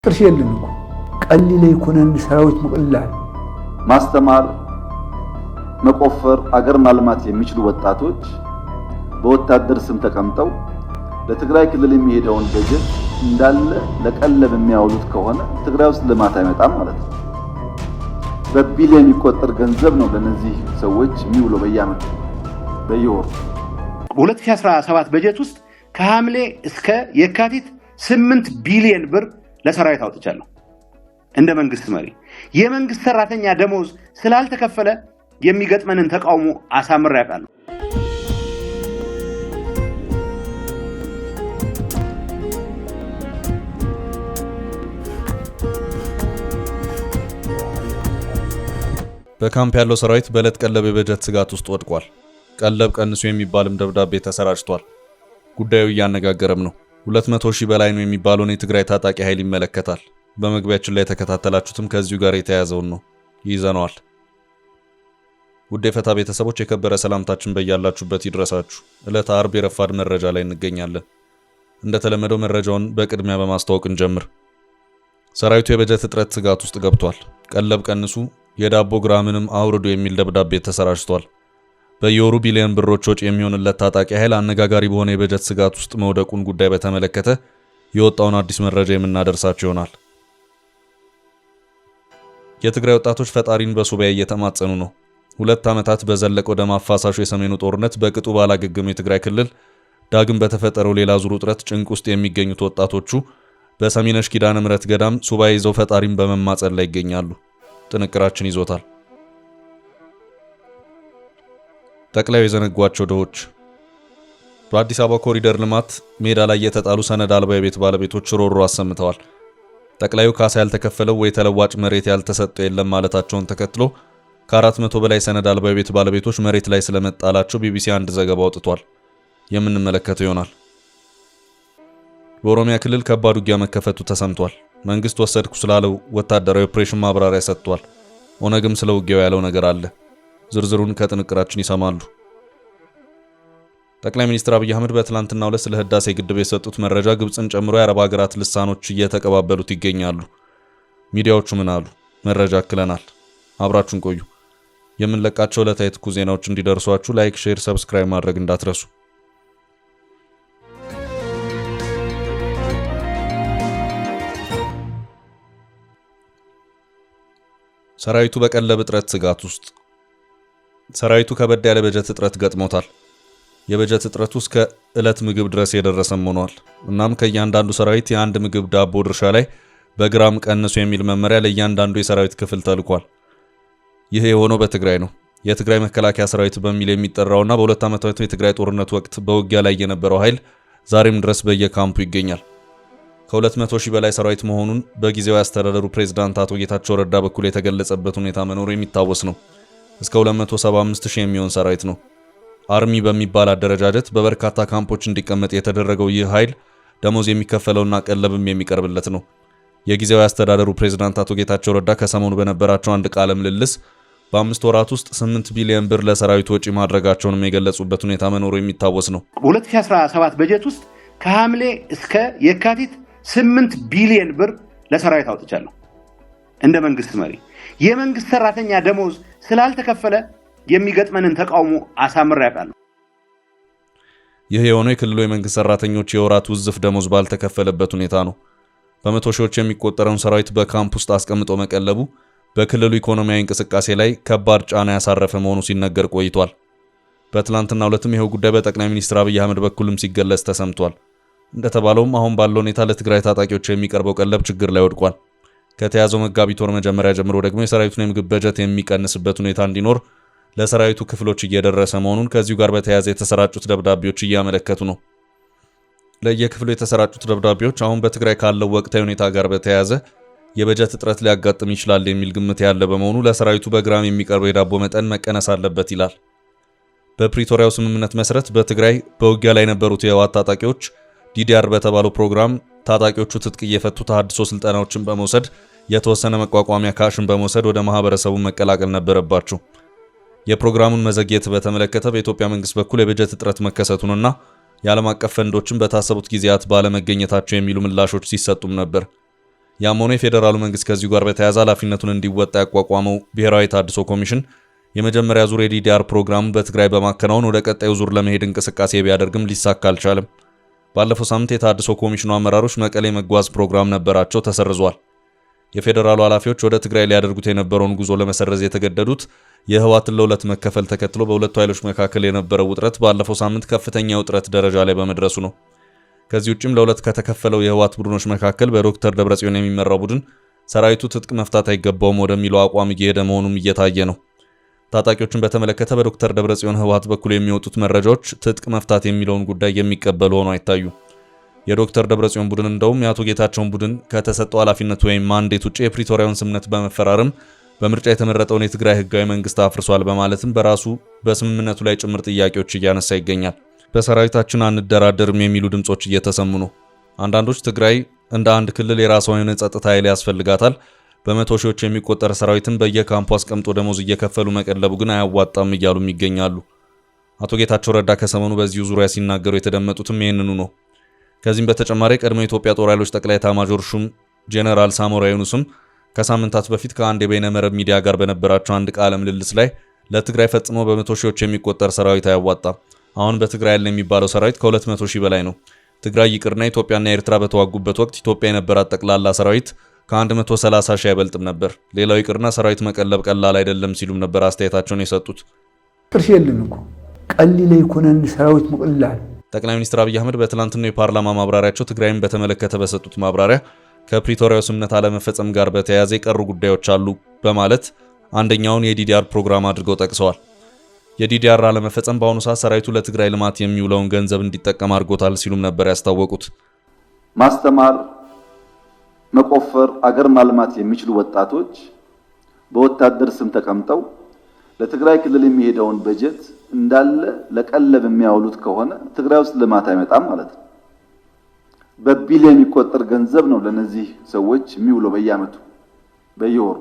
ቅርሽ የለም እኮ ቀሊለ ይኮነን ሰራዊት መቅላል ማስተማር መቆፈር አገር ማልማት የሚችሉ ወጣቶች በወታደር ስም ተቀምጠው ለትግራይ ክልል የሚሄደውን በጀት እንዳለ ለቀለብ የሚያውሉት ከሆነ ትግራይ ውስጥ ልማት አይመጣም ማለት ነው። በቢሊዮን የሚቆጠር ገንዘብ ነው ለነዚህ ሰዎች የሚውለው በየዓመቱ በየወሩ። 2017 በጀት ውስጥ ከሐምሌ እስከ የካቲት 8 ቢሊዮን ብር ለሰራዊት አውጥቻለሁ። እንደ መንግስት መሪ የመንግስት ሰራተኛ ደሞዝ ስላልተከፈለ የሚገጥመንን ተቃውሞ አሳምሬ ያውቃለሁ። በካምፕ ያለው ሰራዊት በዕለት ቀለብ የበጀት ስጋት ውስጥ ወድቋል። ቀለብ ቀንሱ የሚባልም ደብዳቤ ተሰራጭቷል። ጉዳዩ እያነጋገረም ነው። 200 ሺህ በላይ ነው የሚባለውን የትግራይ ታጣቂ ኃይል ይመለከታል። በመግቢያችን ላይ የተከታተላችሁትም ከዚሁ ጋር የተያያዘውን ነው። ይዘነዋል። ውድ የፈታ ቤተሰቦች የከበረ ሰላምታችን በያላችሁበት ይድረሳችሁ። ዕለተ አርብ የረፋድ መረጃ ላይ እንገኛለን። እንደተለመደው መረጃውን በቅድሚያ በማስተዋወቅ እንጀምር። ሰራዊቱ የበጀት እጥረት ስጋት ውስጥ ገብቷል። ቀለብ ቀንሱ፣ የዳቦ ግራምንም አውርዱ የሚል ደብዳቤ ተሰራጭቷል። በየወሩ ቢሊዮን ብሮች ወጪ የሚሆንለት ታጣቂ ኃይል አነጋጋሪ በሆነ የበጀት ስጋት ውስጥ መውደቁን ጉዳይ በተመለከተ የወጣውን አዲስ መረጃ የምናደርሳችሁ ይሆናል። የትግራይ ወጣቶች ፈጣሪን በሱባኤ እየተማጸኑ ነው። 2 ዓመታት በዘለቀው ደም አፋሳሹ የሰሜኑ ጦርነት በቅጡ ባላገገመው የትግራይ ክልል ዳግም በተፈጠረው ሌላ ዙር ውጥረት ጭንቅ ውስጥ የሚገኙት ወጣቶቹ በሰሚነሽ ኪዳነ ምሕረት ገዳም ሱባኤ ይዘው ፈጣሪን በመማጸን ላይ ይገኛሉ። ጥንቅራችን ይዞታል። ጠቅላዩ የዘነጓቸው ድሆች። በአዲስ አበባ ኮሪደር ልማት ሜዳ ላይ የተጣሉ ሰነድ አልባ የቤት ባለቤቶች ሮሮ አሰምተዋል። ጠቅላዩ ካሳ ያልተከፈለው ወይ ተለዋጭ መሬት ያልተሰጠው የለም ማለታቸውን ተከትሎ ከ400 በላይ ሰነድ አልባ የቤት ባለቤቶች መሬት ላይ ስለመጣላቸው ቢቢሲ አንድ ዘገባ አውጥቷል። የምንመለከተው ይሆናል። በኦሮሚያ ክልል ከባድ ውጊያ መከፈቱ ተሰምቷል። መንግስት ወሰድኩ ስላለው ወታደራዊ ኦፕሬሽን ማብራሪያ ሰጥቷል። ኦነግም ስለ ውጊያው ያለው ነገር አለ። ዝርዝሩን ከጥንቅራችን ይሰማሉ። ጠቅላይ ሚኒስትር አብይ አህመድ በትላንትናው ዕለት ስለ ህዳሴ ግድብ የሰጡት መረጃ ግብጽን ጨምሮ የአረብ ሀገራት ልሳኖች እየተቀባበሉት ይገኛሉ። ሚዲያዎቹ ምን አሉ? መረጃ አክለናል። አብራችሁን ቆዩ። የምንለቃቸው ዕለታዊ ትኩስ ዜናዎች እንዲደርሷችሁ ላይክ፣ ሼር፣ ሰብስክራይብ ማድረግ እንዳትረሱ። ሰራዊቱ በቀለብ እጥረት ስጋት ውስጥ። ሰራዊቱ ከበድ ያለ በጀት እጥረት ገጥሞታል። የበጀት እጥረቱ እስከ ዕለት ምግብ ድረስ የደረሰም ሆኗል። እናም ከእያንዳንዱ ሰራዊት የአንድ ምግብ ዳቦ ድርሻ ላይ በግራም ቀንሱ የሚል መመሪያ ለእያንዳንዱ የሰራዊት ክፍል ተልኳል። ይህ የሆነው በትግራይ ነው። የትግራይ መከላከያ ሰራዊት በሚል የሚጠራውና በ2 ዓመታቱ የትግራይ ጦርነት ወቅት በውጊያ ላይ የነበረው ኃይል ዛሬም ድረስ በየካምፑ ይገኛል። ከ200 ሺህ በላይ ሰራዊት መሆኑን በጊዜያዊ አስተዳደሩ ፕሬዝዳንት አቶ ጌታቸው ረዳ በኩል የተገለጸበት ሁኔታ መኖሩ የሚታወስ ነው። እስከ 275 ሺህ የሚሆን ሰራዊት ነው። አርሚ በሚባል አደረጃጀት በበርካታ ካምፖች እንዲቀመጥ የተደረገው ይህ ኃይል ደሞዝ የሚከፈለውና ቀለብም የሚቀርብለት ነው። የጊዜያዊ አስተዳደሩ ፕሬዝዳንት አቶ ጌታቸው ረዳ ከሰሞኑ በነበራቸው አንድ ቃለ ምልልስ በ5 ወራት ውስጥ 8 ቢሊዮን ብር ለሰራዊቱ ወጪ ማድረጋቸውንም የገለጹበት ሁኔታ መኖሩ የሚታወስ ነው። 2017 በጀት ውስጥ ከሐምሌ እስከ የካቲት 8 ቢሊዮን ብር ለሰራዊት አውጥቻለሁ። እንደ መንግስት መሪ የመንግስት ሰራተኛ ደሞዝ ስላልተከፈለ የሚገጥመንን ተቃውሞ አሳምሬ ያውቃለሁ። ይህ የሆነው የክልሉ የመንግስት ሰራተኞች የወራት ውዝፍ ደሞዝ ባልተከፈለበት ሁኔታ ነው። በመቶ ሺዎች የሚቆጠረውን ሰራዊት በካምፕ ውስጥ አስቀምጦ መቀለቡ በክልሉ ኢኮኖሚያዊ እንቅስቃሴ ላይ ከባድ ጫና ያሳረፈ መሆኑ ሲነገር ቆይቷል። በትላንትናው ዕለትም ይኸው ጉዳይ በጠቅላይ ሚኒስትር አብይ አህመድ በኩልም ሲገለጽ ተሰምቷል። እንደተባለውም አሁን ባለው ሁኔታ ለትግራይ ታጣቂዎች የሚቀርበው ቀለብ ችግር ላይ ወድቋል። ከተያዘው መጋቢት ወር መጀመሪያ ጀምሮ ደግሞ የሰራዊቱን የምግብ በጀት የሚቀንስበት ሁኔታ እንዲኖር ለሰራዊቱ ክፍሎች እየደረሰ መሆኑን ከዚሁ ጋር በተያያዘ የተሰራጩት ደብዳቤዎች እያመለከቱ ነው። ለየክፍሉ የተሰራጩት ደብዳቤዎች አሁን በትግራይ ካለው ወቅታዊ ሁኔታ ጋር በተያያዘ የበጀት እጥረት ሊያጋጥም ይችላል የሚል ግምት ያለ በመሆኑ ለሰራዊቱ በግራም የሚቀርበው የዳቦ መጠን መቀነስ አለበት ይላል። በፕሪቶሪያው ስምምነት መሰረት በትግራይ በውጊያ ላይ የነበሩት የህወሓት ታጣቂዎች ዲዲአር በተባለው ፕሮግራም ታጣቂዎቹ ትጥቅ እየፈቱ ተሐድሶ ስልጠናዎችን በመውሰድ የተወሰነ መቋቋሚያ ካሽን በመውሰድ ወደ ማህበረሰቡ መቀላቀል ነበረባቸው። የፕሮግራሙን መዘግየት በተመለከተ በኢትዮጵያ መንግስት በኩል የበጀት እጥረት መከሰቱንና የዓለም አቀፍ ፈንዶችን በታሰቡት ጊዜያት ባለመገኘታቸው የሚሉ ምላሾች ሲሰጡም ነበር። ያም ሆኖ የፌዴራሉ መንግስት ከዚሁ ጋር በተያያዘ ኃላፊነቱን እንዲወጣ ያቋቋመው ብሔራዊ ተሃድሶ ኮሚሽን የመጀመሪያ ዙር የዲዲአር ፕሮግራም በትግራይ በማከናወን ወደ ቀጣዩ ዙር ለመሄድ እንቅስቃሴ ቢያደርግም ሊሳካ አልቻለም። ባለፈው ሳምንት የተሃድሶ ኮሚሽኑ አመራሮች መቀሌ መጓዝ ፕሮግራም ነበራቸው፣ ተሰርዟል። የፌዴራሉ ኃላፊዎች ወደ ትግራይ ሊያደርጉት የነበረውን ጉዞ ለመሰረዝ የተገደዱት የህወሓትን ለሁለት መከፈል ተከትሎ በሁለቱ ኃይሎች መካከል የነበረው ውጥረት ባለፈው ሳምንት ከፍተኛ ውጥረት ደረጃ ላይ በመድረሱ ነው። ከዚህ ውጭም ለሁለት ከተከፈለው የህወሓት ቡድኖች መካከል በዶክተር ደብረጽዮን የሚመራው ቡድን ሰራዊቱ ትጥቅ መፍታት አይገባውም ወደሚለው አቋም እየሄደ መሆኑም እየታየ ነው። ታጣቂዎችን በተመለከተ በዶክተር ደብረጽዮን ህወሓት በኩል የሚወጡት መረጃዎች ትጥቅ መፍታት የሚለውን ጉዳይ የሚቀበሉ ሆነው አይታዩ። የዶክተር ደብረጽዮን ቡድን እንደውም የአቶ ጌታቸውን ቡድን ከተሰጠው ኃላፊነት ወይም ማንዴት ውጪ የፕሪቶሪያውን ስምምነት በመፈራረም በምርጫ የተመረጠውን የትግራይ ህጋዊ መንግስት አፍርሷል በማለትም በራሱ በስምምነቱ ላይ ጭምር ጥያቄዎች እያነሳ ይገኛል። በሰራዊታችን አንደራደርም የሚሉ ድምጾች እየተሰሙ ነው። አንዳንዶች ትግራይ እንደ አንድ ክልል የራሷ የሆነ ጸጥታ ኃይል ያስፈልጋታል፣ በመቶ ሺዎች የሚቆጠር ሰራዊትን በየካምፑ አስቀምጦ ደሞዝ እየከፈሉ መቀለቡ ግን አያዋጣም እያሉም ይገኛሉ። አቶ ጌታቸው ረዳ ከሰሞኑ በዚሁ ዙሪያ ሲናገሩ የተደመጡትም ይህንኑ ነው። ከዚህም በተጨማሪ ቀድሞ የኢትዮጵያ ጦር ኃይሎች ጠቅላይ ኤታማዦር ሹም ጄኔራል ሳሞራ ዩኑስም ከሳምንታት በፊት ከአንድ የበይነመረብ ሚዲያ ጋር በነበራቸው አንድ ቃለ ምልልስ ላይ ለትግራይ ፈጽሞ በመቶ ሺዎች የሚቆጠር ሰራዊት አያዋጣም፣ አሁን በትግራይ ያለ የሚባለው ሰራዊት ከ200 ሺህ በላይ ነው፣ ትግራይ ይቅርና ኢትዮጵያና ኤርትራ በተዋጉበት ወቅት ኢትዮጵያ የነበራት ጠቅላላ ሰራዊት ከ130 ሺህ አይበልጥም ነበር፣ ሌላው ይቅርና ሰራዊት መቀለብ ቀላል አይደለም ሲሉም ነበር አስተያየታቸውን የሰጡት። ጥርስ የለን እኮ ቀሊል ይኮነን ሰራዊት መቅላል። ጠቅላይ ሚኒስትር አብይ አህመድ በትላንትናው የፓርላማ ማብራሪያቸው ትግራይን በተመለከተ በሰጡት ማብራሪያ ከፕሪቶሪያው ስምምነት አለመፈጸም ጋር በተያያዘ የቀሩ ጉዳዮች አሉ በማለት አንደኛውን የዲዲአር ፕሮግራም አድርገው ጠቅሰዋል። የዲዲአር አለመፈጸም በአሁኑ ሰዓት ሰራዊቱ ለትግራይ ልማት የሚውለውን ገንዘብ እንዲጠቀም አድርጎታል ሲሉም ነበር ያስታወቁት። ማስተማር፣ መቆፈር፣ አገር ማልማት የሚችሉ ወጣቶች በወታደር ስም ተቀምጠው ለትግራይ ክልል የሚሄደውን በጀት እንዳለ ለቀለብ የሚያውሉት ከሆነ ትግራይ ውስጥ ልማት አይመጣም ማለት ነው። በቢሊዮን የሚቆጠር ገንዘብ ነው ለነዚህ ሰዎች የሚውለው በየአመቱ በየወሩ።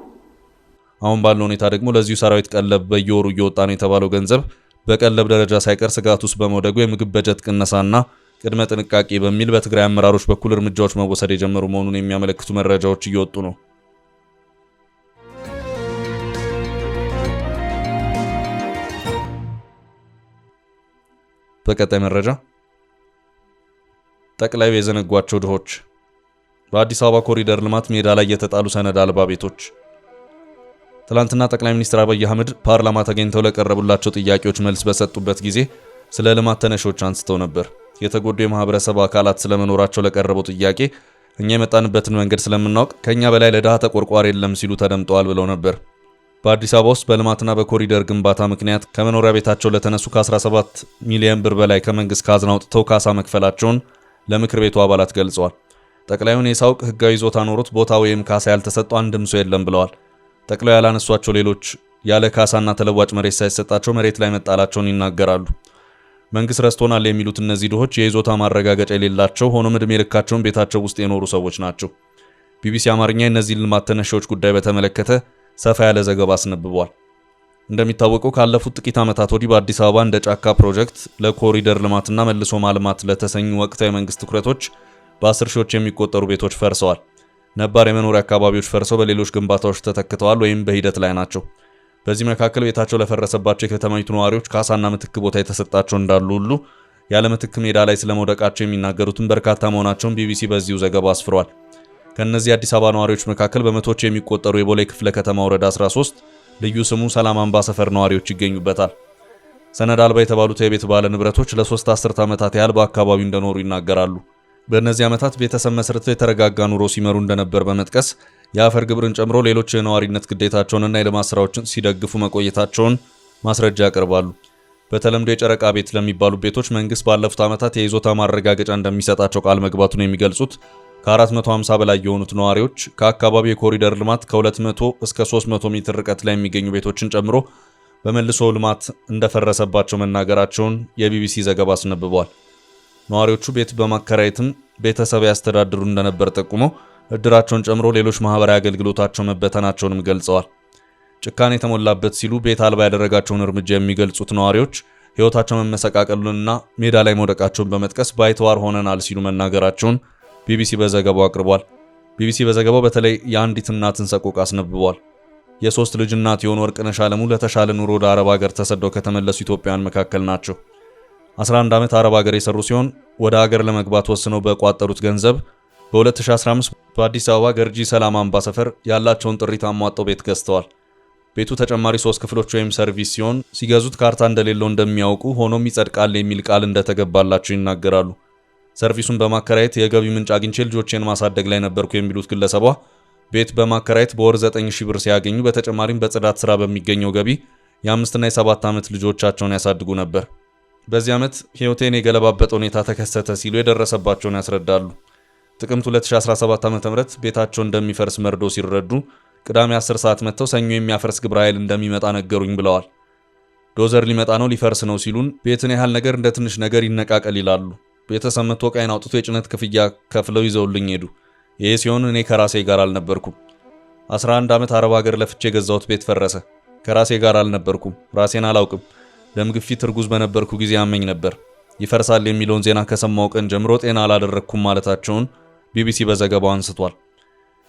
አሁን ባለው ሁኔታ ደግሞ ለዚሁ ሰራዊት ቀለብ በየወሩ እየወጣ ነው የተባለው ገንዘብ በቀለብ ደረጃ ሳይቀር ስጋት ውስጥ በመውደቁ የምግብ በጀት ቅነሳና ቅድመ ጥንቃቄ በሚል በትግራይ አመራሮች በኩል እርምጃዎች መወሰድ የጀመሩ መሆኑን የሚያመለክቱ መረጃዎች እየወጡ ነው። በቀጣይ መረጃ ጠቅላዩ የዘነጓቸው ድሆች፣ በአዲስ አበባ ኮሪደር ልማት ሜዳ ላይ የተጣሉ ሰነድ አልባ ቤቶች። ትላንትና ጠቅላይ ሚኒስትር አብይ አህመድ ፓርላማ ተገኝተው ለቀረቡላቸው ጥያቄዎች መልስ በሰጡበት ጊዜ ስለ ልማት ተነሾች አንስተው ነበር። የተጎዱ የማህበረሰብ አካላት ስለመኖራቸው ለቀረበው ጥያቄ እኛ የመጣንበትን መንገድ ስለምናውቅ ከኛ በላይ ለድሃ ተቆርቋሪ የለም ሲሉ ተደምጠዋል ብለው ነበር። በአዲስ አበባ ውስጥ በልማትና በኮሪደር ግንባታ ምክንያት ከመኖሪያ ቤታቸው ለተነሱ ከ17 ሚሊዮን ብር በላይ ከመንግስት ካዝና አውጥተው ካሳ መክፈላቸውን ለምክር ቤቱ አባላት ገልጸዋል። ጠቅላዩን የሳውቅ ህጋዊ ይዞታ ኖሮት ቦታ ወይም ካሳ ያልተሰጠው አንድም ሰው የለም ብለዋል። ጠቅላዩ ያላነሷቸው ሌሎች ያለ ካሳና ተለዋጭ መሬት ሳይሰጣቸው መሬት ላይ መጣላቸውን ይናገራሉ። መንግስት ረስቶናል የሚሉት እነዚህ ድሆች የይዞታ ማረጋገጫ የሌላቸው ሆኖም ዕድሜ ልካቸውን ቤታቸው ውስጥ የኖሩ ሰዎች ናቸው። ቢቢሲ አማርኛ የእነዚህ ልማት ተነሺዎች ጉዳይ በተመለከተ ሰፋ ያለ ዘገባ አስነብቧል። እንደሚታወቀው ካለፉት ጥቂት ዓመታት ወዲህ በአዲስ አበባ እንደ ጫካ ፕሮጀክት፣ ለኮሪደር ልማትና መልሶ ማልማት ለተሰኙ ወቅታዊ መንግስት ትኩረቶች በ10 ሺዎች የሚቆጠሩ ቤቶች ፈርሰዋል። ነባር የመኖሪያ አካባቢዎች ፈርሰው በሌሎች ግንባታዎች ተተክተዋል ወይም በሂደት ላይ ናቸው። በዚህ መካከል ቤታቸው ለፈረሰባቸው የከተማይቱ ነዋሪዎች ካሳና ምትክ ቦታ የተሰጣቸው እንዳሉ ሁሉ ያለ ምትክ ሜዳ ላይ ስለመውደቃቸው የሚናገሩትን በርካታ መሆናቸውን ቢቢሲ በዚሁ ዘገባ አስፍሯል። ከእነዚህ አዲስ አበባ ነዋሪዎች መካከል በመቶዎች የሚቆጠሩ የቦሌ ክፍለ ከተማ ወረዳ 13 ልዩ ስሙ ሰላም አምባ ሰፈር ነዋሪዎች ይገኙበታል። ሰነድ አልባ የተባሉት የቤት ባለ ንብረቶች ለ3 አስርት ዓመታት ያህል በአካባቢው እንደኖሩ ይናገራሉ። በእነዚህ ዓመታት ቤተሰብ መስርተው የተረጋጋ ኑሮ ሲመሩ እንደነበር በመጥቀስ የአፈር ግብርን ጨምሮ ሌሎች የነዋሪነት ግዴታቸውንና የልማት ስራዎችን ሲደግፉ መቆየታቸውን ማስረጃ ያቀርባሉ። በተለምዶ የጨረቃ ቤት ለሚባሉ ቤቶች መንግስት ባለፉት ዓመታት የይዞታ ማረጋገጫ እንደሚሰጣቸው ቃል መግባቱን የሚገልጹት ከ450 በላይ የሆኑት ነዋሪዎች ከአካባቢው የኮሪደር ልማት ከ200 እስከ 300 ሜትር ርቀት ላይ የሚገኙ ቤቶችን ጨምሮ በመልሶ ልማት እንደፈረሰባቸው መናገራቸውን የቢቢሲ ዘገባ አስነብቧል። ነዋሪዎቹ ቤት በማከራየትም ቤተሰብ ያስተዳድሩ እንደነበር ጠቁመው እድራቸውን ጨምሮ ሌሎች ማህበራዊ አገልግሎታቸው መበተናቸውንም ገልጸዋል። ጭካኔ የተሞላበት ሲሉ ቤት አልባ ያደረጋቸውን እርምጃ የሚገልጹት ነዋሪዎች ሕይወታቸው መመሰቃቀሉንና ሜዳ ላይ መውደቃቸውን በመጥቀስ ባይተዋር ሆነናል ሲሉ መናገራቸውን ቢቢሲ በዘገባው አቅርቧል። ቢቢሲ በዘገባው በተለይ የአንዲት እናትን ሰቆቃ አስነብቧል። የ3 ልጅ እናት የሆኑ ወርቅነሽ አለሙ ለተሻለ ኑሮ ወደ አረብ ሀገር ተሰደው ከተመለሱ ኢትዮጵያውያን መካከል ናቸው። 11 ዓመት አረብ ሀገር የሰሩ ሲሆን ወደ ሀገር ለመግባት ወስነው በቋጠሩት ገንዘብ በ2015 በአዲስ አበባ ገርጂ ሰላም አምባ ሰፈር ያላቸውን ጥሪት አሟጠው ቤት ገዝተዋል። ቤቱ ተጨማሪ 3 ክፍሎች ወይም ሰርቪስ ሲሆን ሲገዙት ካርታ እንደሌለው እንደሚያውቁ ሆኖም ይጸድቃል የሚል ቃል እንደተገባላቸው ይናገራሉ። ሰርቪሱን በማከራየት የገቢ ምንጭ አግኝቼ ልጆቼን ማሳደግ ላይ ነበርኩ የሚሉት ግለሰቧ ቤት በማከራየት በወር 9000 ብር ሲያገኙ በተጨማሪም በጽዳት ስራ በሚገኘው ገቢ የ5 እና የ7 ዓመት ልጆቻቸውን ያሳድጉ ነበር። በዚህ ዓመት ህይወቴን የገለባበጠ ሁኔታ ተከሰተ ሲሉ የደረሰባቸውን ያስረዳሉ። ጥቅምት 2017 ዓ.ም ቤታቸው እንደሚፈርስ መርዶ ሲረዱ ቅዳሜ 10 ሰዓት መጥተው ሰኞ የሚያፈርስ ግብረ ኃይል እንደሚመጣ ነገሩኝ ብለዋል። ዶዘር ሊመጣ ነው ሊፈርስ ነው ሲሉን ቤትን ያህል ነገር እንደ ትንሽ ነገር ይነቃቀል ይላሉ። ቤተሰብ መጥቶ ዕቃዬን አውጥቶ የጭነት ክፍያ ከፍለው ይዘውልኝ ሄዱ። ይሄ ሲሆን እኔ ከራሴ ጋር አልነበርኩም። 11 ዓመት አረብ ሀገር ለፍቼ የገዛሁት ቤት ፈረሰ። ከራሴ ጋር አልነበርኩም። ራሴን አላውቅም። ደም ግፊት እርጉዝ በነበርኩ ጊዜ ያመኝ ነበር። ይፈርሳል የሚለውን ዜና ከሰማው ቀን ጀምሮ ጤና አላደረግኩም ማለታቸውን ቢቢሲ በዘገባው አንስቷል።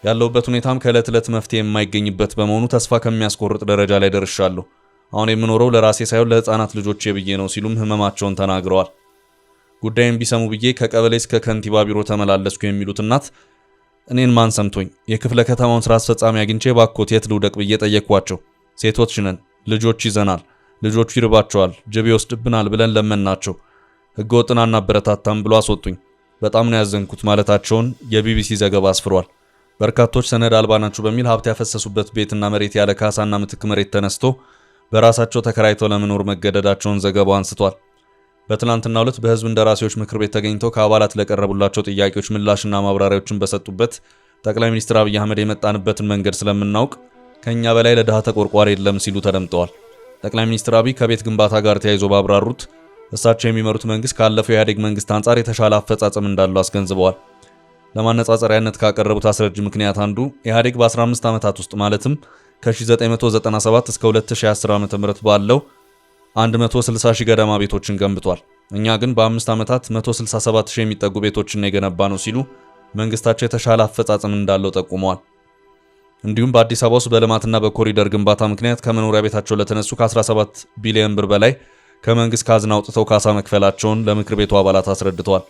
ያለውበት ሁኔታም ከዕለት ዕለት መፍትሄ የማይገኝበት በመሆኑ ተስፋ ከሚያስቆርጥ ደረጃ ላይ ደርሻለሁ። አሁን የምኖረው ለራሴ ሳይሆን ለህፃናት ልጆቼ ብዬ ነው ሲሉም ህመማቸውን ተናግረዋል። ጉዳይን ቢሰሙ ብዬ ከቀበሌ እስከ ከንቲባ ቢሮ ተመላለስኩ የሚሉት እናት እኔን ማን ሰምቶኝ የክፍለ ከተማውን ስራ አስፈጻሚ አግኝቼ ባኮት የት ልውደቅ ብዬ ጠየቅኳቸው። ሴቶች ነን፣ ልጆች ይዘናል፣ ልጆቹ ይርባቸዋል፣ ጅብ ይወስድብናል ብለን ለመናቸው። ህገወጥን አናበረታታም ብሎ አስወጡኝ። በጣም ነው ያዘንኩት ማለታቸውን የቢቢሲ ዘገባ አስፍሯል። በርካቶች ሰነድ አልባ ናቸው በሚል ሀብት ያፈሰሱበት ቤትና መሬት ያለ ካሳና ምትክ መሬት ተነስቶ በራሳቸው ተከራይተው ለመኖር መገደዳቸውን ዘገባው አንስቷል። በትናንትናው ዕለት በህዝብ እንደራሴዎች ምክር ቤት ተገኝተው ከአባላት ለቀረቡላቸው ጥያቄዎች ምላሽና ማብራሪያዎችን በሰጡበት ጠቅላይ ሚኒስትር አብይ አህመድ የመጣንበትን መንገድ ስለምናውቅ ከኛ በላይ ለድሃ ተቆርቋሪ የለም ሲሉ ተደምጠዋል። ጠቅላይ ሚኒስትር አብይ ከቤት ግንባታ ጋር ተያይዞ ባብራሩት እሳቸው የሚመሩት መንግስት ካለፈው የኢህአዴግ መንግስት አንጻር የተሻለ አፈጻጸም እንዳለው አስገንዝበዋል። ለማነጻጸሪያነት ካቀረቡት አስረጅ ምክንያት አንዱ ኢህአዴግ በ15 ዓመታት ውስጥ ማለትም ከ1997 እስከ 2010 ዓ.ም ባለው 160 ሺህ ገደማ ቤቶችን ገንብቷል። እኛ ግን በ5 ዓመታት 167 ሺህ የሚጠጉ ቤቶችን የገነባ ነው ሲሉ መንግስታቸው የተሻለ አፈጻጸም እንዳለው ጠቁመዋል። እንዲሁም በአዲስ አበባ ውስጥ በልማትና በኮሪደር ግንባታ ምክንያት ከመኖሪያ ቤታቸው ለተነሱ ከ17 ቢሊዮን ብር በላይ ከመንግስት ካዝና አውጥተው ካሳ መክፈላቸውን ለምክር ቤቱ አባላት አስረድተዋል።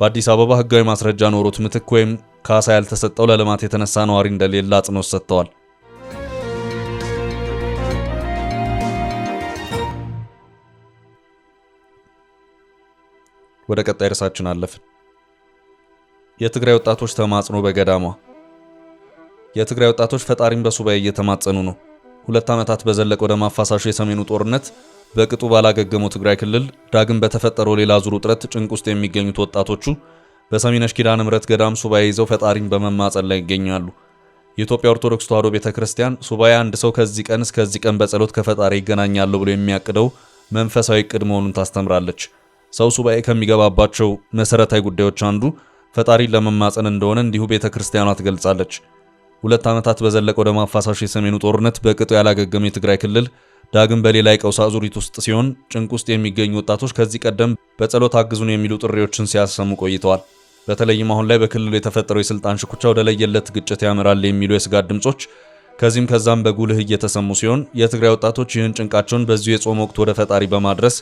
በአዲስ አበባ ህጋዊ ማስረጃ ኖሮት ምትክ ወይም ካሳ ያልተሰጠው ለልማት የተነሳ ነዋሪ እንደሌለ አጽንኦት ሰጥተዋል። ወደ ቀጣይ ርዕሳችን አለፍን። የትግራይ ወጣቶች ተማጽኖ በገዳሟ። የትግራይ ወጣቶች ፈጣሪን በሱባኤ እየተማጸኑ ነው። 2 ዓመታት በዘለቀው ደም አፋሳሹ የሰሜኑ ጦርነት በቅጡ ባላገገመው ትግራይ ክልል ዳግም በተፈጠረው ሌላ ዙር ውጥረት ጭንቅ ውስጥ የሚገኙት ወጣቶቹ በሰሚነሽ ኪዳነ ምሕረት ገዳም ሱባኤ ይዘው ፈጣሪን በመማጸን ላይ ይገኛሉ። የኢትዮጵያ ኦርቶዶክስ ተዋሕዶ ቤተክርስቲያን ሱባኤ አንድ ሰው ከዚህ ቀን እስከዚህ ቀን በጸሎት ከፈጣሪ ይገናኛለሁ ብሎ የሚያቅደው መንፈሳዊ ዕቅድ መሆኑን ታስተምራለች። ሰው ሱባኤ ከሚገባባቸው መሰረታዊ ጉዳዮች አንዱ ፈጣሪን ለመማጸን እንደሆነ እንዲሁ ቤተክርስቲያኗ ትገልጻለች። 2 ዓመታት በዘለቀው ደም አፋሳሽ የሰሜኑ ጦርነት በቅጡ ያላገገመ የትግራይ ክልል ዳግም በሌላ የቀውስ አዙሪት ውስጥ ሲሆን ጭንቅ ውስጥ የሚገኙ ወጣቶች ከዚህ ቀደም በጸሎት አግዙን የሚሉ ጥሪዎችን ሲያሰሙ ቆይተዋል። በተለይም አሁን ላይ በክልሉ የተፈጠረው የስልጣን ሽኩቻ ወደ ለየለት ግጭት ያመራል የሚሉ የስጋት ድምጾች ከዚህም ከዛም በጉልህ እየተሰሙ ሲሆን የትግራይ ወጣቶች ይህን ጭንቃቸውን በዚሁ የጾም ወቅት ወደ ፈጣሪ በማድረስ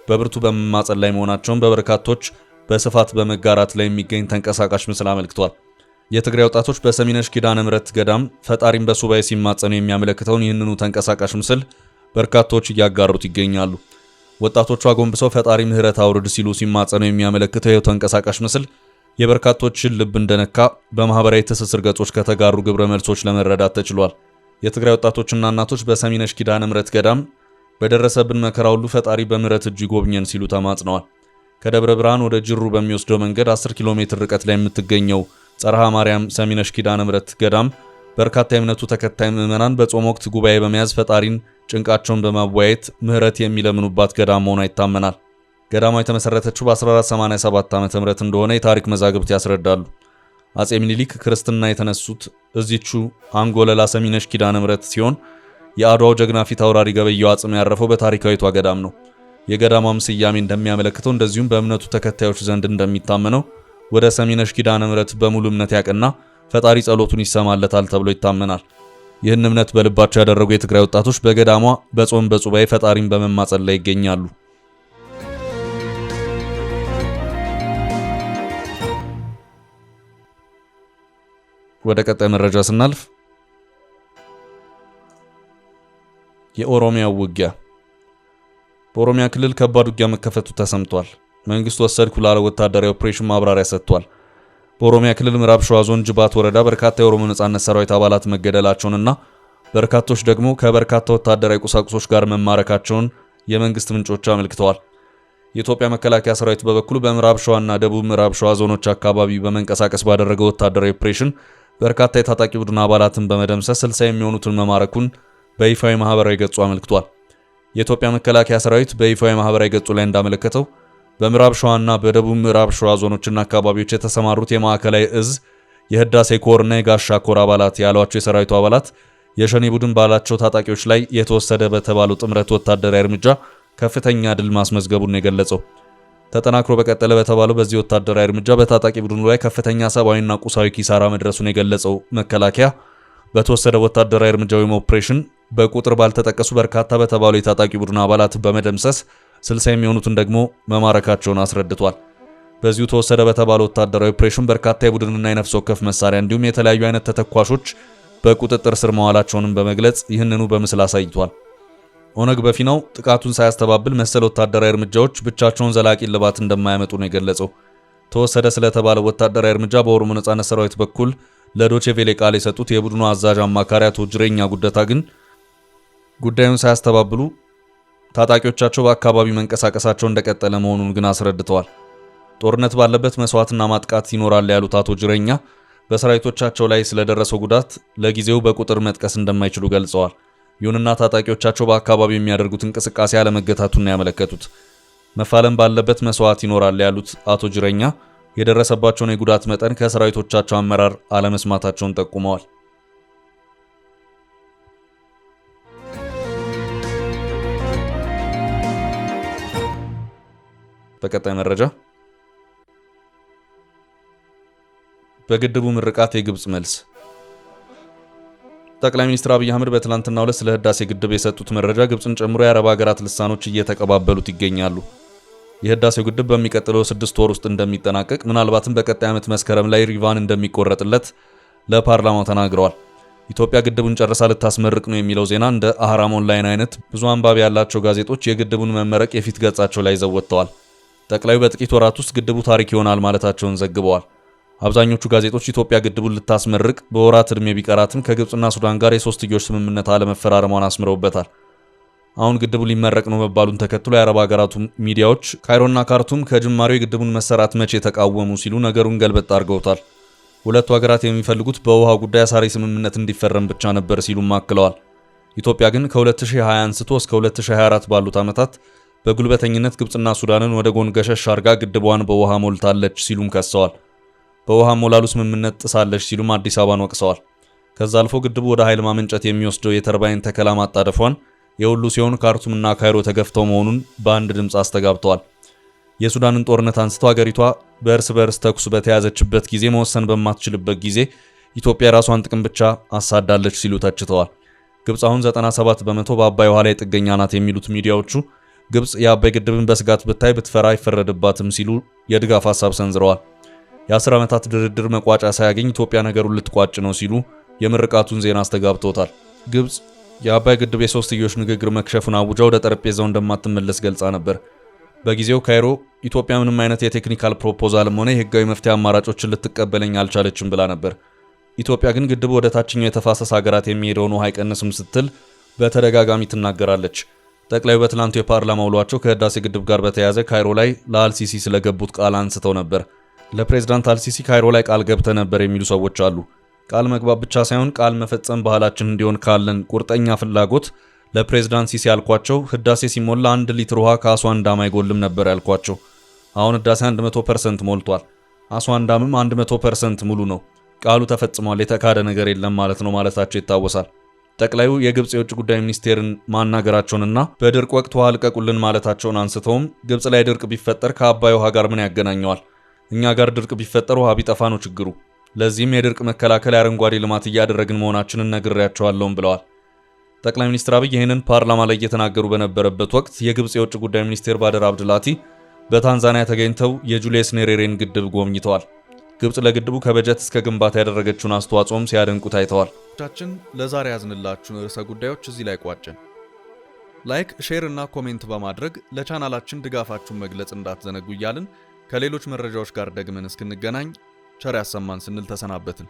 በብርቱ በመማጸን ላይ መሆናቸውን በበርካቶች በስፋት በመጋራት ላይ የሚገኝ ተንቀሳቃሽ ምስል አመልክቷል። የትግራይ ወጣቶች በሰሚነሽ ኪዳነ ምሕረት ገዳም ፈጣሪን በሱባኤ ሲማጸኑ የሚያመለክተውን ይህንኑ ተንቀሳቃሽ ምስል በርካቶች እያጋሩት ይገኛሉ። ወጣቶቹ አጎንብሰው ፈጣሪ ምህረት አውርድ ሲሉ ሲማጸኑ የሚያመለክተው ይኸው ተንቀሳቃሽ ምስል የበርካቶችን ልብ እንደነካ በማህበራዊ ትስስር ገጾች ከተጋሩ ግብረ መልሶች ለመረዳት ተችሏል። የትግራይ ወጣቶችና እናቶች በሰሚነሽ ኪዳነ ምሕረት ገዳም በደረሰብን መከራ ሁሉ ፈጣሪ በምህረት እጅ ይጎብኘን ሲሉ ተማጽነዋል። ከደብረ ብርሃን ወደ ጅሩ በሚወስደው መንገድ 10 ኪሎ ሜትር ርቀት ላይ የምትገኘው ጸረሃ ማርያም ሰሚነሽ ኪዳነ ምሕረት ገዳም በርካታ የእምነቱ ተከታይ ምዕመናን በጾም ወቅት ጉባኤ በመያዝ ፈጣሪን ጭንቃቸውን በማወያየት ምህረት የሚለምኑባት ገዳም መሆኗ ይታመናል። ገዳሟ የተመሰረተችው በ1487 ዓ.ም እንደሆነ የታሪክ መዛግብት ያስረዳሉ። አጼ ምኒልክ ክርስትና የተነሱት እዚቹ አንጎለላ ሰሚነሽ ኪዳነ ምሕረት ሲሆን የአድዋው ጀግና ፊት አውራሪ ገበየው አጽም ያረፈው በታሪካዊቷ ገዳም ነው። የገዳሟም ስያሜ እንደሚያመለክተው እንደዚሁም በእምነቱ ተከታዮች ዘንድ እንደሚታመነው ወደ ሰሚነሽ ኪዳነ ምሕረት በሙሉ እምነት ያቀና ፈጣሪ ጸሎቱን ይሰማለታል ተብሎ ይታመናል። ይህን እምነት በልባቸው ያደረጉ የትግራይ ወጣቶች በገዳሟ በጾም በጹባኤ ፈጣሪን በመማጸን ላይ ይገኛሉ። ወደ ቀጣይ መረጃ ስናልፍ የኦሮሚያው ውጊያ። በኦሮሚያ ክልል ከባድ ውጊያ መከፈቱ ተሰምቷል። መንግስት ወሰድኩ ላለው ወታደራዊ ኦፕሬሽን ማብራሪያ ሰጥቷል። በኦሮሚያ ክልል ምዕራብ ሸዋ ዞን ጅባት ወረዳ በርካታ የኦሮሞ ነጻነት ሰራዊት አባላት መገደላቸውንና በርካቶች ደግሞ ከበርካታ ወታደራዊ ቁሳቁሶች ጋር መማረካቸውን የመንግስት ምንጮች አመልክተዋል። የኢትዮጵያ መከላከያ ሰራዊት በበኩሉ በምዕራብ ሸዋና ደቡብ ምዕራብ ሸዋ ዞኖች አካባቢ በመንቀሳቀስ ባደረገው ወታደራዊ ኦፕሬሽን በርካታ የታጣቂ ቡድን አባላትን በመደምሰስ 60 የሚሆኑትን መማረኩን በይፋዊ ማህበራዊ ገጹ አመልክቷል። የኢትዮጵያ መከላከያ ሰራዊት በይፋዊ ማህበራዊ ገጹ ላይ እንዳመለከተው በምዕራብ ሸዋና በደቡብ ምዕራብ ሸዋ ዞኖችና አካባቢዎች የተሰማሩት የማዕከላዊ እዝ የህዳሴ ኮርና የጋሻ ኮር አባላት ያሏቸው የሰራዊቱ አባላት የሸኔ ቡድን ባላቸው ታጣቂዎች ላይ የተወሰደ በተባለው ጥምረት ወታደራዊ እርምጃ ከፍተኛ ድል ማስመዝገቡን የገለጸው ተጠናክሮ በቀጠለ በተባለው በዚህ ወታደራዊ እርምጃ በታጣቂ ቡድኑ ላይ ከፍተኛ ሰብአዊና ቁሳዊ ኪሳራ መድረሱን የገለጸው መከላከያ በተወሰደ ወታደራዊ እርምጃ ወይም ኦፕሬሽን በቁጥር ባልተጠቀሱ በርካታ በተባሉ የታጣቂ ቡድን አባላት በመደምሰስ 60 የሚሆኑትን ደግሞ መማረካቸውን አስረድቷል። በዚሁ ተወሰደ በተባለው ወታደራዊ ኦፕሬሽን በርካታ የቡድንና የነፍስ ወከፍ መሳሪያ እንዲሁም የተለያዩ አይነት ተተኳሾች በቁጥጥር ስር መዋላቸውንም በመግለጽ ይህንኑ በምስል አሳይቷል። ኦነግ በፊናው ጥቃቱን ሳያስተባብል መሰል ወታደራዊ እርምጃዎች ብቻቸውን ዘላቂ ልባት እንደማያመጡ ነው የገለጸው። ተወሰደ ስለተባለው ወታደራዊ እርምጃ በኦሮሞ ነጻነት ሰራዊት በኩል ለዶቼ ቬሌ ቃል የሰጡት የቡድኑ አዛዥ አማካሪ አቶ ጅሬኛ ጉደታ ግን ጉዳዩን ሳያስተባብሉ ታጣቂዎቻቸው በአካባቢው መንቀሳቀሳቸው እንደቀጠለ መሆኑን ግን አስረድተዋል። ጦርነት ባለበት መስዋዕትና ማጥቃት ይኖራል ያሉት አቶ ጅሬኛ በሰራዊቶቻቸው ላይ ስለደረሰው ጉዳት ለጊዜው በቁጥር መጥቀስ እንደማይችሉ ገልጸዋል። ይሁንና ታጣቂዎቻቸው በአካባቢው የሚያደርጉት እንቅስቃሴ አለመገታቱን ያመለከቱት መፋለም ባለበት መስዋዕት ይኖራል ያሉት አቶ ጅሬኛ የደረሰባቸውን የጉዳት መጠን ከሰራዊቶቻቸው አመራር አለመስማታቸውን ጠቁመዋል። በቀጣይ መረጃ በግድቡ ምርቃት የግብጽ መልስ። ጠቅላይ ሚኒስትር አብይ አህመድ በትላንትናው ዕለት ስለ ህዳሴ ግድብ የሰጡት መረጃ ግብጽን ጨምሮ የአረብ ሀገራት ልሳኖች እየተቀባበሉት ይገኛሉ። የህዳሴው ግድብ በሚቀጥለው 6 ወር ውስጥ እንደሚጠናቀቅ ምናልባትም በቀጣይ ዓመት መስከረም ላይ ሪቫን እንደሚቆረጥለት ለፓርላማው ተናግረዋል። ኢትዮጵያ ግድቡን ጨርሳ ልታስመርቅ ነው የሚለው ዜና እንደ አህራም ኦንላይን አይነት ብዙ አንባቢ ያላቸው ጋዜጦች የግድቡን መመረቅ የፊት ገጻቸው ላይ ይዘው ወጥተዋል። ጠቅላዩ በጥቂት ወራት ውስጥ ግድቡ ታሪክ ይሆናል ማለታቸውን ዘግበዋል። አብዛኞቹ ጋዜጦች ኢትዮጵያ ግድቡን ልታስመርቅ በወራት ዕድሜ ቢቀራትም ከግብጽና ሱዳን ጋር የሶስትዮሽ ስምምነት አለመፈራረሟን አስምረውበታል። አሁን ግድቡ ሊመረቅ ነው መባሉን ተከትሎ የአረብ ሀገራቱ ሚዲያዎች ካይሮና ካርቱም ከጅማሬው የግድቡን መሰራት መቼ ተቃወሙ ሲሉ ነገሩን ገልበጥ አድርገውታል። ሁለቱ ሀገራት የሚፈልጉት በውሃ ጉዳይ አሳሪ ስምምነት እንዲፈረም ብቻ ነበር ሲሉም አክለዋል። ኢትዮጵያ ግን ከ2020 አንስቶ እስከ 2024 ባሉት ዓመታት በጉልበተኝነት ግብጽና ሱዳንን ወደ ጎን ገሸሽ አርጋ ግድቧን በውሃ ሞልታለች ሲሉም ከሰዋል። በውሃ ሞላሉ ስምምነት ጥሳለች ሲሉም አዲስ አበባን ወቅሰዋል። ከዛ አልፎ ግድቡ ወደ ኃይል ማመንጨት የሚወስደው የተርባይን ተከላ ማጣደፏን የሁሉ ሲሆን ካርቱምና ካይሮ ተገፍተው መሆኑን በአንድ ድምፅ አስተጋብተዋል። የሱዳንን ጦርነት አንስተው ሀገሪቷ በእርስ በርስ ተኩስ በተያዘችበት ጊዜ መወሰን በማትችልበት ጊዜ ኢትዮጵያ የራሷን ጥቅም ብቻ አሳዳለች ሲሉ ተችተዋል። ግብጽ አሁን 97 በመቶ በአባይ ውሃ ላይ ጥገኛ ናት የሚሉት ሚዲያዎቹ ግብጽ የአባይ ግድብን በስጋት ብታይ ብትፈራ አይፈረድባትም ሲሉ የድጋፍ ሀሳብ ሰንዝረዋል። የ10 ዓመታት ድርድር መቋጫ ሳያገኝ ኢትዮጵያ ነገሩን ልትቋጭ ነው ሲሉ የምርቃቱን ዜና አስተጋብተውታል። ግብጽ የአባይ ግድብ የሶስትዮሽ ንግግር መክሸፉን አውጃ ወደ ጠረጴዛው እንደማትመለስ ገልጻ ነበር። በጊዜው ካይሮ ኢትዮጵያ ምንም አይነት የቴክኒካል ፕሮፖዛልም ሆነ የህጋዊ መፍትሄ አማራጮችን ልትቀበለኝ አልቻለችም ብላ ነበር። ኢትዮጵያ ግን ግድቡ ወደ ታችኛው የተፋሰስ ሀገራት የሚሄደውን ውሃ አይቀንስም ስትል በተደጋጋሚ ትናገራለች። ጠቅላዩ በትላንቱ የፓርላማ ውሏቸው ከህዳሴ ግድብ ጋር በተያያዘ ካይሮ ላይ ለአልሲሲ ስለገቡት ቃል አንስተው ነበር። ለፕሬዝዳንት አልሲሲ ካይሮ ላይ ቃል ገብተ ነበር የሚሉ ሰዎች አሉ። ቃል መግባት ብቻ ሳይሆን ቃል መፈጸም ባህላችን እንዲሆን ካለን ቁርጠኛ ፍላጎት ለፕሬዝዳንት ሲሲ ያልኳቸው ህዳሴ ሲሞላ 1 ሊትር ውሃ ከአስዋን ዳም አይጎልም ነበር ያልኳቸው። አሁን ህዳሴ 100% ሞልቷል፣ አስዋን ዳምም 100% ሙሉ ነው። ቃሉ ተፈጽሟል፣ የተካደ ነገር የለም ማለት ነው ማለታቸው ይታወሳል። ጠቅላዩ የግብጽ የውጭ ጉዳይ ሚኒስቴርን ማናገራቸውንና በድርቅ ወቅት ውሃ ልቀቁልን ማለታቸውን አንስተውም ግብጽ ላይ ድርቅ ቢፈጠር ከአባይ ውሃ ጋር ምን ያገናኘዋል? እኛ ጋር ድርቅ ቢፈጠር ውሃ ቢጠፋ ነው ችግሩ። ለዚህም የድርቅ መከላከል አረንጓዴ ልማት እያደረግን መሆናችንን ነግሬያቸዋለሁም ብለዋል። ጠቅላይ ሚኒስትር አብይ ይህንን ፓርላማ ላይ እየተናገሩ በነበረበት ወቅት የግብጽ የውጭ ጉዳይ ሚኒስቴር ባደር አብድላቲ በታንዛኒያ ተገኝተው የጁሊየስ ኔሬሬን ግድብ ጎብኝተዋል። ግብጽ ለግድቡ ከበጀት እስከ ግንባታ ያደረገችውን አስተዋጽኦም ሲያደንቁ ታይተዋል። ለዛሬ ያዝንላችሁን ርዕሰ ጉዳዮች እዚህ ላይ ቋጨን። ላይክ፣ ሼር እና ኮሜንት በማድረግ ለቻናላችን ድጋፋችሁን መግለጽ እንዳትዘነጉ እያልን ከሌሎች መረጃዎች ጋር ደግመን እስክንገናኝ ቸር ያሰማን ስንል ተሰናበትን።